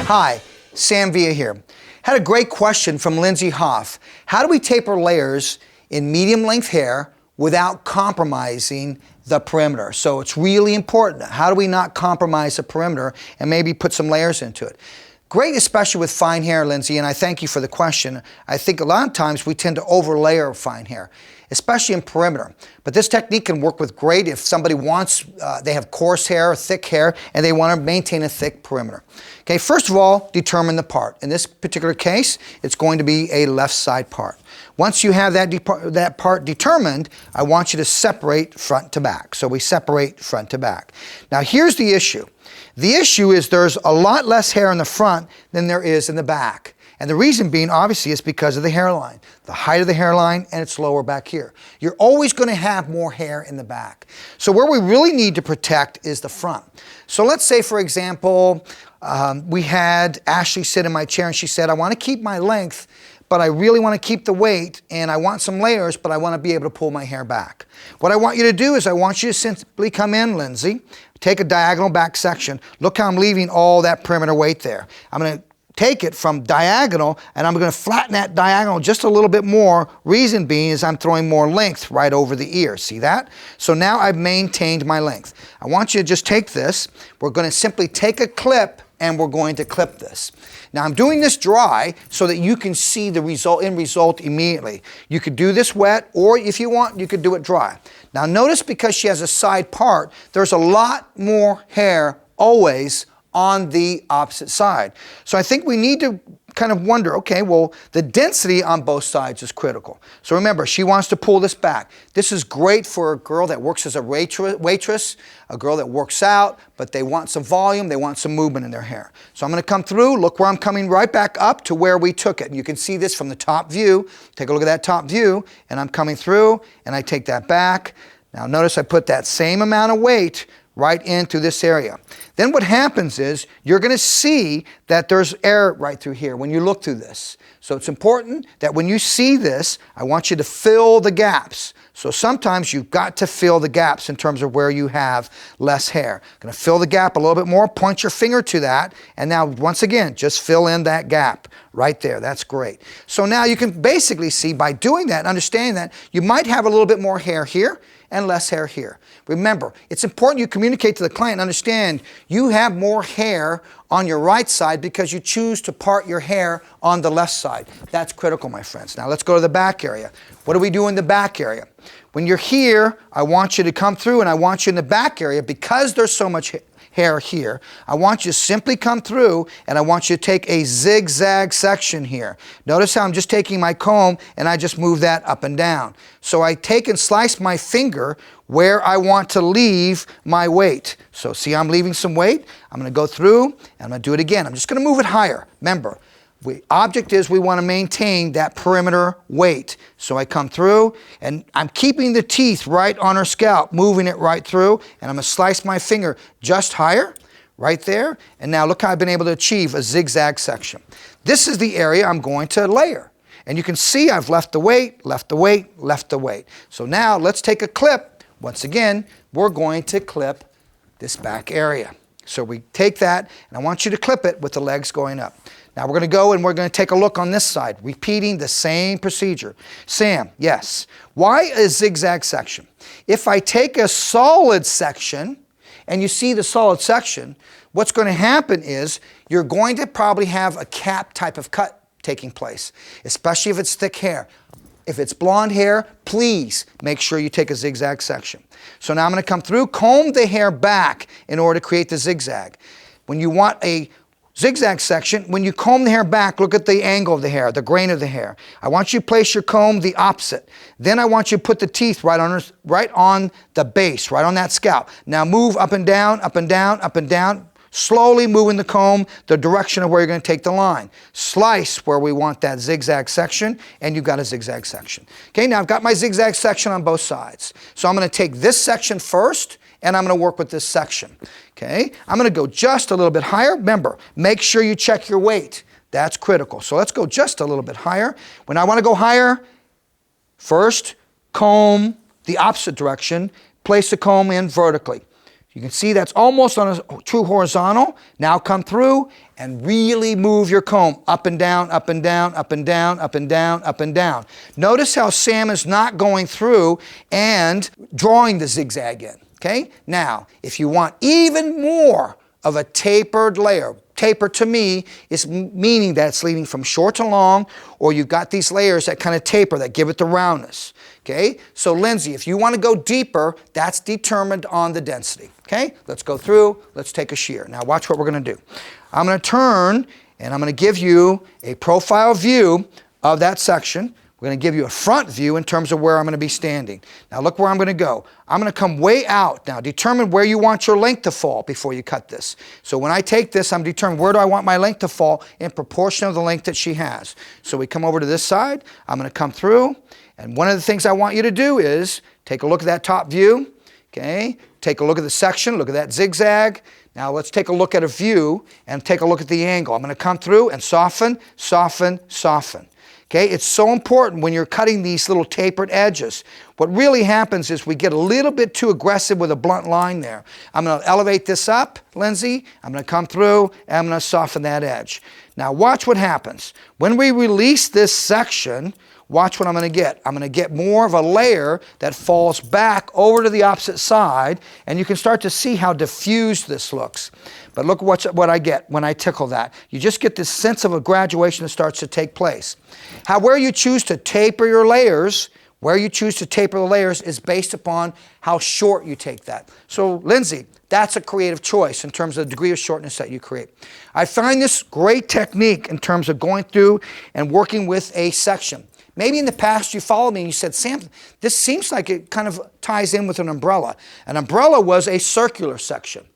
Hi, Sam Villa here. Had a great question from Lindsay Hoff. How do we taper layers in medium length hair without compromising the perimeter? So it's really important. How do we not compromise the perimeter and maybe put some layers into it? Great, especially with fine hair, Lindsay, and I thank you for the question. I think a lot of times we tend to overlayer fine hair, especially in perimeter. But this technique can work with great if somebody wants, they have coarse hair, thick hair, and they want to maintain a thick perimeter. Okay, first of all, determine the part. In this particular case, it's going to be a left side part. Once you have that part determined, I want you to separate front to back. So we separate front to back. Now here's the issue. The issue is there's a lot less hair in the front than there is in the back. And the reason being, obviously, is because of the hairline. The height of the hairline, and it's lower back here. You're always going to have more hair in the back. So where we really need to protect is the front. So let's say, for example, we had Ashley sit in my chair and she said, I want to keep my length, but I really want to keep the weight, and I want some layers, but I want to be able to pull my hair back. What I want you to do is I want you to simply come in, Lindsay, take a diagonal back section. Look how I'm leaving all that perimeter weight there. I'm going to take it from diagonal, and I'm going to flatten that diagonal just a little bit more. Reason being is I'm throwing more length right over the ear. See that? So now I've maintained my length. I want you to just take this. We're going to simply take a clip, and we're going to clip this. Now I'm doing this dry so that you can see the end result immediately. You could do this wet, or if you want, you could do it dry. Now notice, because she has a side part, there's a lot more hair always on the opposite side. So I think we need to kind of wonder, okay, well, the density on both sides is critical. So remember, she wants to pull this back. This is great for a girl that works as a waitress, a girl that works out, but they want some volume, they want some movement in their hair. So I'm going to come through, look where I'm coming right back up to where we took it. And you can see this from the top view. Take a look at that top view, and I'm coming through, and I take that back. Now notice I put that same amount of weight right into this area. Then what happens is you're going to see that there's air right through here when you look through this. So it's important that when you see this, I want you to fill the gaps. So sometimes you've got to fill the gaps in terms of where you have less hair. Going to fill the gap a little bit more, point your finger to that, and now once again, just fill in that gap right there. That's great. So now you can basically see by doing that, understanding that, you might have a little bit more hair here and less hair here. Remember, it's important you communicate to the client and understand you have more hair on your right side because you choose to part your hair on the left side. That's critical, my friends. Now let's go to the back area. What do we do in the back area? When you're here, I want you to come through, and I want you in the back area, because there's so much hair here, I want you to simply come through, and I want you to take a zigzag section here. Notice how I'm just taking my comb and I just move that up and down. So I take and slice my finger where I want to leave my weight. So see, I'm leaving some weight. I'm going to go through and I'm going to do it again. I'm just going to move it higher. Remember, the object is we want to maintain that perimeter weight. So I come through, and I'm keeping the teeth right on her scalp, moving it right through, and I'm going to slice my finger just higher, right there. And now look how I've been able to achieve a zigzag section. This is the area I'm going to layer. And you can see I've left the weight, left the weight, left the weight. So now let's take a clip. Once again, we're going to clip this back area. So we take that, and I want you to clip it with the legs going up. Now we're going to go and we're going to take a look on this side, repeating the same procedure. Sam, yes. Why a zigzag section? If I take a solid section, and you see the solid section, what's going to happen is you're going to probably have a cap type of cut taking place, especially if it's thick hair. If it's blonde hair, please make sure you take a zigzag section. So now I'm going to come through, comb the hair back in order to create the zigzag. When you want a zigzag section, when you comb the hair back, look at the angle of the hair, the grain of the hair. I want you to place your comb the opposite. Then I want you to put the teeth right on the base, right on that scalp. Now move up and down, up and down, up and down. Slowly moving the comb the direction of where you're going to take the line. Slice where we want that zigzag section, and you've got a zigzag section. Okay, now I've got my zigzag section on both sides. So I'm going to take this section first, and I'm going to work with this section. Okay, I'm going to go just a little bit higher. Remember, make sure you check your weight. That's critical. So let's go just a little bit higher. When I want to go higher, first comb the opposite direction, place the comb in vertically. You can see that's almost on a true horizontal. Now come through and really move your comb up and down, up and down, up and down, up and down, up and down. Notice how Sam is not going through and drawing the zigzag in, okay? Now, if you want even more of a tapered layer, taper to me is meaning that it's leading from short to long, or you've got these layers that kind of taper, that give it the roundness, okay? So Lindsay, if you want to go deeper, that's determined on the density, okay? Let's go through, let's take a shear. Now watch what we're going to do. I'm going to turn, and I'm going to give you a profile view of that section. We're going to give you a front view in terms of where I'm going to be standing. Now look where I'm going to go. I'm going to come way out. Now determine where you want your length to fall before you cut this. So when I take this, I'm determining where do I want my length to fall in proportion of the length that she has. So we come over to this side. I'm going to come through. And one of the things I want you to do is take a look at that top view. Okay? Take a look at the section. Look at that zigzag. Now let's take a look at a view and take a look at the angle. I'm going to come through and soften, soften, soften. Okay, it's so important when you're cutting these little tapered edges. What really happens is we get a little bit too aggressive with a blunt line there. I'm going to elevate this up, Lindsay. I'm going to come through and I'm going to soften that edge. Now watch what happens. When we release this section, watch what I'm going to get. I'm going to get more of a layer that falls back over to the opposite side, and you can start to see how diffused this looks. But look what I get when I tickle that. You just get this sense of a graduation that starts to take place. Where you choose to taper your layers, where you choose to taper the layers is based upon how short you take that. So Lindsay, that's a creative choice in terms of the degree of shortness that you create. I find this great technique in terms of going through and working with a section. Maybe in the past you followed me and you said, Sam, this seems like it kind of ties in with an umbrella. An umbrella was a circular section.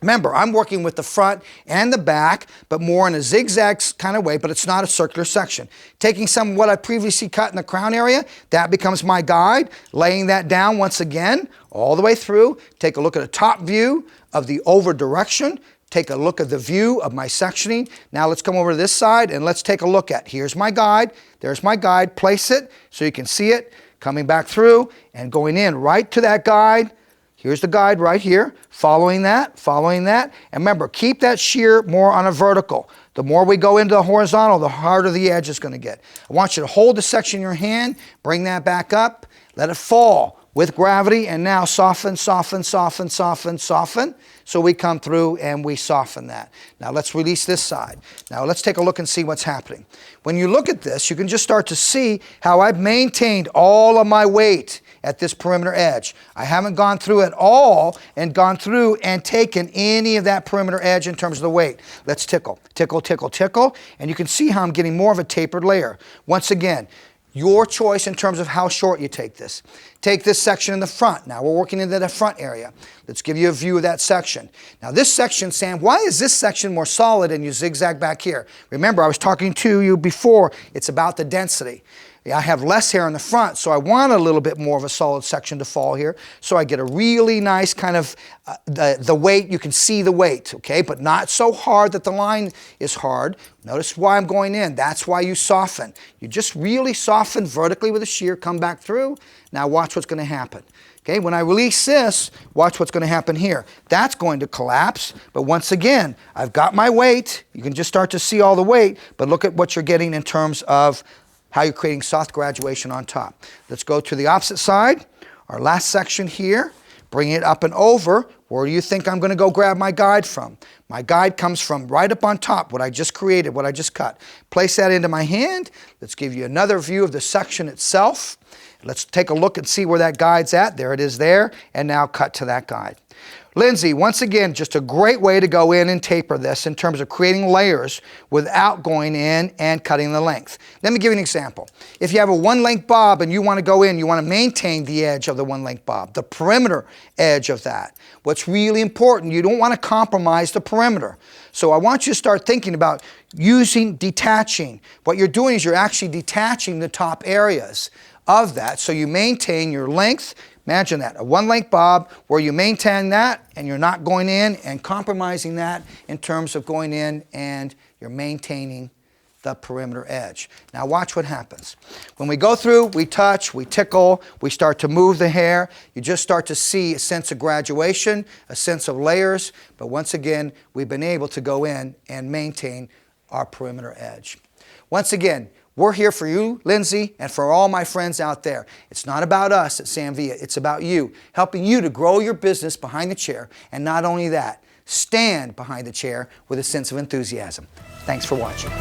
Remember, I'm working with the front and the back, but more in a zigzag kind of way, but it's not a circular section. Taking some of what I previously cut in the crown area, that becomes my guide, laying that down once again, all the way through. Take a look at a top view of the over direction. Take a look at the view of my sectioning. Now let's come over to this side and let's take a look at, here's my guide, there's my guide, place it so you can see it, coming back through and going in right to that guide. Here's the guide right here, following that, and remember, keep that shear more on a vertical. The more we go into the horizontal, the harder the edge is going to get. I want you to hold the section in your hand, bring that back up, let it fall with gravity, and now soften, soften, soften, soften, soften. So we come through and we soften that. Now let's release this side. Now let's take a look and see what's happening. When you look at this, you can just start to see how I've maintained all of my weight at this perimeter edge. I haven't gone through at all and gone through and taken any of that perimeter edge in terms of the weight. Let's tickle, tickle, tickle, tickle, and you can see how I'm getting more of a tapered layer. Once again, your choice in terms of how short you take this. Take this section in the front. Now we're working into the front area. Let's give you a view of that section. Now this section, Sam, why is this section more solid and you zigzag back here? Remember, I was talking to you before, it's about the density. I have less hair in the front, so I want a little bit more of a solid section to fall here. So I get a really nice kind of, the weight, you can see the weight, okay? But not so hard that the line is hard. Notice why I'm going in. That's why you soften. You just really soften vertically with a shear, come back through. Now watch what's going to happen. Okay, when I release this, watch what's going to happen here. That's going to collapse, but once again, I've got my weight. You can just start to see all the weight, but look at what you're getting in terms of how you're creating soft graduation on top. Let's go to the opposite side, our last section here, bring it up and over. Where do you think I'm going to go grab my guide from? My guide comes from right up on top, what I just created, what I just cut. Place that into my hand. Let's give you another view of the section itself. Let's take a look and see where that guide's at. There it is there, and now cut to that guide. Lindsay, once again, just a great way to go in and taper this in terms of creating layers without going in and cutting the length. Let me give you an example. If you have a one-length bob and you want to go in, you want to maintain the edge of the one-length bob, the perimeter edge of that. What's really important, you don't want to compromise the perimeter. So I want you to start thinking about detaching. What you're doing is you're actually detaching the top areas of that, so you maintain your length. Imagine that, a one-length bob where you maintain that and you're not going in and compromising that in terms of going in and you're maintaining the perimeter edge. Now watch what happens. When we go through, we touch, we tickle, we start to move the hair. You just start to see a sense of graduation, a sense of layers, but once again, we've been able to go in and maintain our perimeter edge. Once again, we're here for you, Lindsay, and for all my friends out there. It's not about us at Sam Villa, it's about you, helping you to grow your business behind the chair, and not only that, stand behind the chair with a sense of enthusiasm. Thanks for watching.